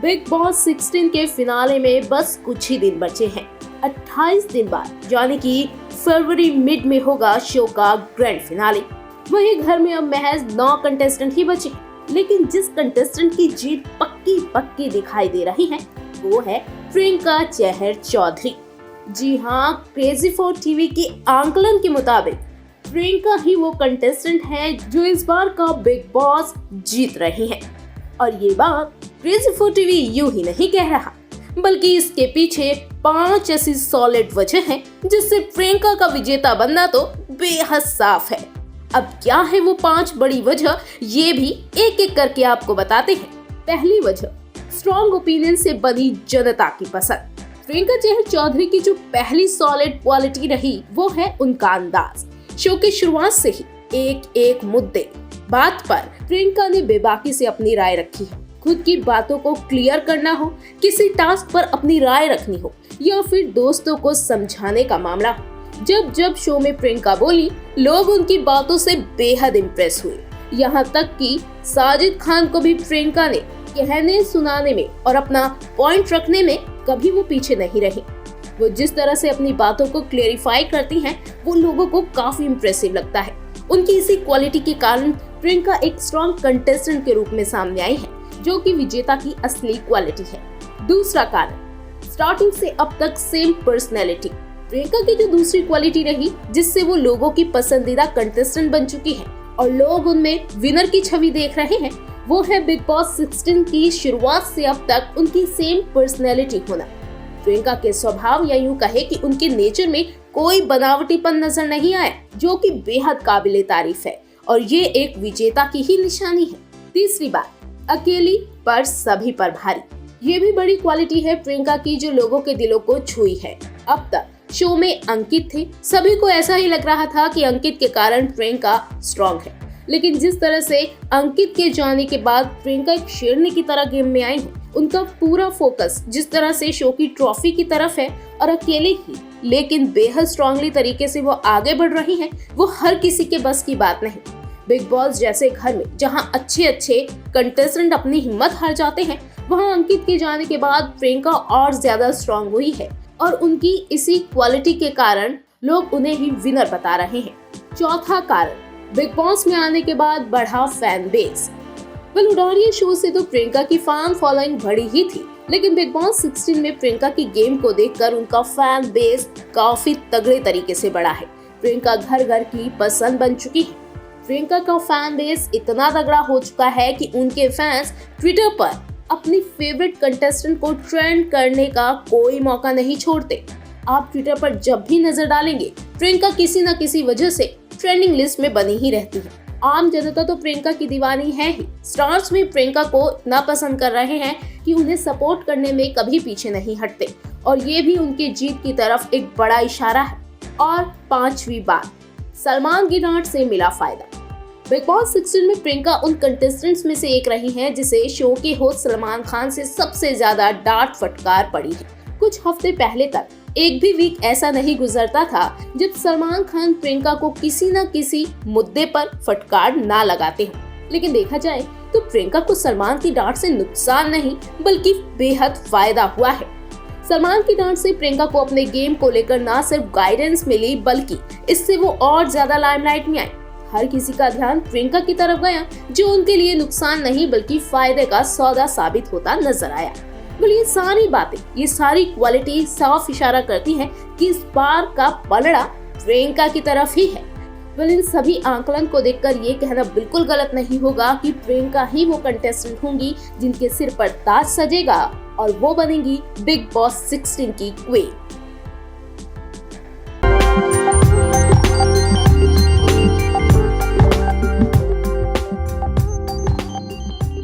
Big boss 16 के finale में बस कुछ ही दिन बचे हैं। 28 दिन बाद यानी कि फरवरी मिड में होगा शो का ग्रैंड फिनाले। वहीं घर में अब महज 9 कंटेस्टेंट ही बचे, लेकिन जिस कंटेस्टेंट की जीत पक्की पक्की दिखाई दे रही है वो है प्रियंका चहर चौधरी। जी हाँ, क्रेजी फॉर टीवी के आंकलन के मुताबिक प्रियंका ही वो कंटेस्टेंट है जो इस बार का बिग बॉस जीत रही है। और ये बात क्रेजी फॉर टीवी यूं ही नहीं कह रहा, बल्कि इसके पीछे 5 ऐसी सॉलिड वजह हैं जिससे प्रियंका का विजेता बनना तो बेहद साफ है। अब क्या है वो 5 बड़ी वजह, ये भी एक एक करके आपको बताते हैं। पहली वजह, स्ट्रॉन्ग ओपिनियन से बनी जनता की पसंद। प्रियंका चहर चौधरी की जो पहली सॉलिड क्वालिटी रही वो है उनका अंदाज। शो की शुरुआत से ही एक एक मुद्दे बात पर प्रियंका ने बेबाकी से अपनी राय रखी है। खुद की बातों को क्लियर करना हो, किसी टास्क पर अपनी राय रखनी हो या फिर दोस्तों को समझाने का मामला हो, जब जब शो में प्रियंका बोली लोग उनकी बातों से बेहद इम्प्रेस हुए। यहाँ तक कि साजिद खान को भी प्रियंका ने कहने सुनाने में और अपना पॉइंट रखने में कभी वो पीछे नहीं रही। वो जिस तरह से अपनी बातों को क्लेरिफाई करती हैं, वो लोगों को काफी इम्प्रेसिव लगता है। उनकी इसी क्वालिटी के कारण प्रियंका एक स्ट्रॉन्ग कंटेस्टेंट के रूप में सामने आई है, जो कि विजेता की असली क्वालिटी है। दूसरा कारण, स्टार्टिंग से अब तक सेम पर्सनैलिटी। प्रियंका की जो दूसरी क्वालिटी रही जिससे वो लोगों की पसंदीदा कंटेस्टेंट बन चुकी है और लोग उनमें विनर की छवि देख रहे हैं, वो है बिग बॉस 16 की शुरुआत से अब तक उनकी सेम पर्सनैलिटी होना। प्रियंका के स्वभाव या यूं कहे कि उनके नेचर में कोई बनावटीपन नजर नहीं आया, जो कि बेहद काबिले तारीफ है और ये एक विजेता की ही निशानी है। तीसरी बात, अकेली पर सभी पर भारी। ये भी बड़ी क्वालिटी है प्रियंका की जो लोगों के दिलों को छुई है। अब तक शो में अंकित थे, सभी को ऐसा ही लग रहा था कि अंकित के कारण प्रियंका स्ट्रॉन्ग है, लेकिन जिस तरह से अंकित के जाने के बाद प्रियंका एक शेरनी की तरह गेम में आई है, उनका पूरा फोकस जिस तरह से शो की ट्रॉफी की तरफ है और अकेले ही लेकिन बेहद स्ट्रांगली तरीके से वो आगे बढ़ रही हैं, वो हर किसी के बस की बात नहीं। बिग बॉस जैसे घर में जहां अच्छे अच्छे कंटेस्टेंट अपनी हिम्मत हार जाते हैं, वहां अंकित के जाने के बाद प्रियंका और ज्यादा स्ट्रांग हुई है और उनकी इसी क्वालिटी के कारण लोग उन्हें ही विनर बता रहे हैं। चौथा कारण, बिग बॉस में आने के बाद बढ़ा फैन बेस। उड़ारिया शो से तो प्रियंका की फैन फॉलोइंग बढ़ी ही थी, लेकिन बिग बॉस 16 में प्रियंका की गेम को देखकर उनका फैन बेस काफी तगड़े तरीके से बढ़ा है। प्रियंका घर घर की पसंद बन चुकी है। प्रियंका का फैन बेस इतना तगड़ा हो चुका है कि उनके फैंस ट्विटर पर अपनी फेवरेट कंटेस्टेंट को ट्रेंड करने का कोई मौका नहीं छोड़ते। आप ट्विटर पर जब भी नजर डालेंगे, प्रियंका किसी न किसी वजह से ट्रेंडिंग लिस्ट में बनी ही रहती है। आम जनता तो प्रियंका की दीवानी है ही। स्टार्स में प्रियंका को इतना पसंद कर रहे हैं कि उन्हें सपोर्ट करने में कभी पीछे नहीं हटते और ये भी उनके जीत की तरफ एक बड़ा इशारा है। और 5वीं बात, सलमान की डांट से मिला फायदा। बिग बॉस 16 में प्रियंका उन कंटेस्टेंट्स में से एक रही हैं जिसे शो के होस्ट सलमान खान से सबसे ज्यादा डांट फटकार पड़ी है। कुछ हफ्ते पहले तक एक भी वीक ऐसा नहीं गुजरता था जब सलमान खान प्रियंका को किसी न किसी मुद्दे पर फटकार ना लगाते हो। लेकिन देखा जाए तो प्रियंका को सलमान की डांट से नुकसान नहीं बल्कि बेहद फायदा हुआ है। सलमान की डांट से प्रियंका को अपने गेम को लेकर ना सिर्फ गाइडेंस मिली, बल्कि इससे वो और ज्यादा लाइमलाइट में आई। हर किसी का ध्यान प्रियंका की तरफ गया, जो उनके लिए नुकसान नहीं बल्कि फायदे का सौदा साबित होता नजर आया। ये सारी बातें, ये सारी क्वालिटी साफ इशारा करती हैं कि इस बार का पलड़ा प्रियंका की तरफ ही है। इन सभी आंकलन को देखकर ये कहना बिल्कुल गलत नहीं होगा कि प्रियंका ही वो कंटेस्टेंट होंगी जिनके सिर पर ताज सजेगा और वो बनेंगी बिग बॉस 16 की क्वीन।